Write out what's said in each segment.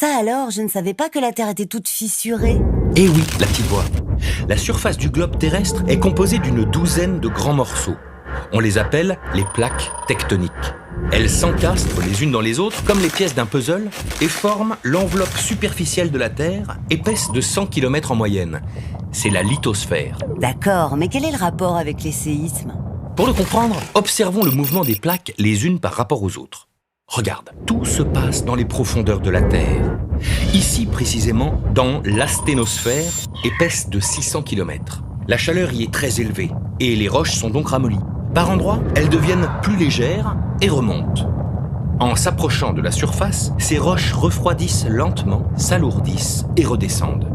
Ça alors, je ne savais pas que la Terre était toute fissurée. Eh oui, la petite voix. La surface du globe terrestre est composée d'une douzaine de grands morceaux. On les appelle les plaques tectoniques. Elles s'encastrent les unes dans les autres comme les pièces d'un puzzle et forment l'enveloppe superficielle de la Terre, épaisse de 100 km en moyenne. C'est la lithosphère. D'accord, mais quel est le rapport avec les séismes? Pour le comprendre, observons le mouvement des plaques les unes par rapport aux autres. Regarde, tout se passe dans les profondeurs de la Terre. Ici, précisément, dans l'asténosphère, épaisse de 600 km. La chaleur y est très élevée et les roches sont donc ramollies. Par endroits, elles deviennent plus légères et remontent. En s'approchant de la surface, ces roches refroidissent lentement, s'alourdissent et redescendent.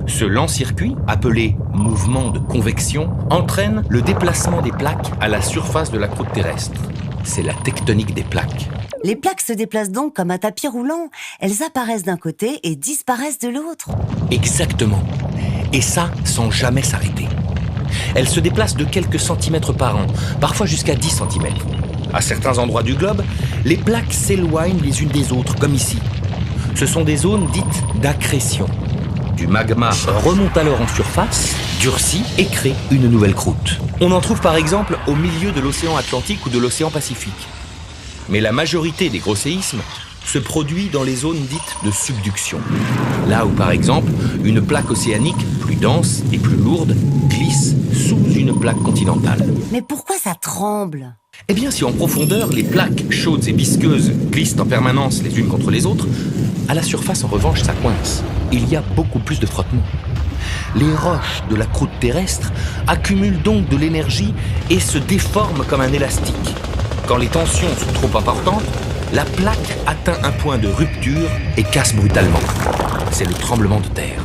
Ce lent circuit, appelé mouvement de convection, entraîne le déplacement des plaques à la surface de la croûte terrestre. C'est la tectonique des plaques. Les plaques se déplacent donc comme un tapis roulant. Elles apparaissent d'un côté et disparaissent de l'autre. Exactement. Et ça, sans jamais s'arrêter. Elles se déplacent de quelques centimètres par an, parfois jusqu'à 10 centimètres. À certains endroits du globe, les plaques s'éloignent les unes des autres, comme ici. Ce sont des zones dites d'accrétion. Du magma remonte alors en surface, durcit et crée une nouvelle croûte. On en trouve par exemple au milieu de l'océan Atlantique ou de l'océan Pacifique. Mais la majorité des gros séismes se produit dans les zones dites de subduction. Là où, par exemple, une plaque océanique plus dense et plus lourde glisse sous une plaque continentale. Mais pourquoi ça tremble? Eh bien, si en profondeur, les plaques chaudes et visqueuses glissent en permanence les unes contre les autres, à la surface, en revanche, ça coince. Il y a beaucoup plus de frottement. Les roches de la croûte terrestre accumulent donc de l'énergie et se déforment comme un élastique. Quand les tensions sont trop importantes, la plaque atteint un point de rupture et casse brutalement. C'est le tremblement de terre.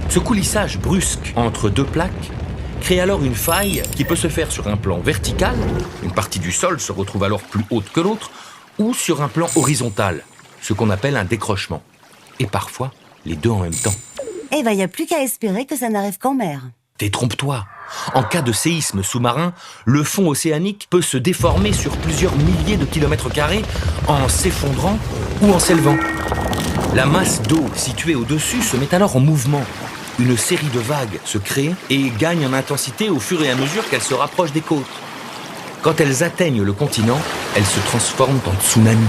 Ce coulissage brusque entre deux plaques crée alors une faille qui peut se faire sur un plan vertical, une partie du sol se retrouve alors plus haute que l'autre, ou sur un plan horizontal, ce qu'on appelle un décrochement. Et parfois, les deux en même temps. Eh ben, il n'y a plus qu'à espérer que ça n'arrive qu'en mer. Détrompe-toi. En cas de séisme sous-marin, le fond océanique peut se déformer sur plusieurs milliers de kilomètres carrés en s'effondrant ou en s'élevant. La masse d'eau située au-dessus se met alors en mouvement. Une série de vagues se crée et gagne en intensité au fur et à mesure qu'elles se rapprochent des côtes. Quand elles atteignent le continent, elles se transforment en tsunamis.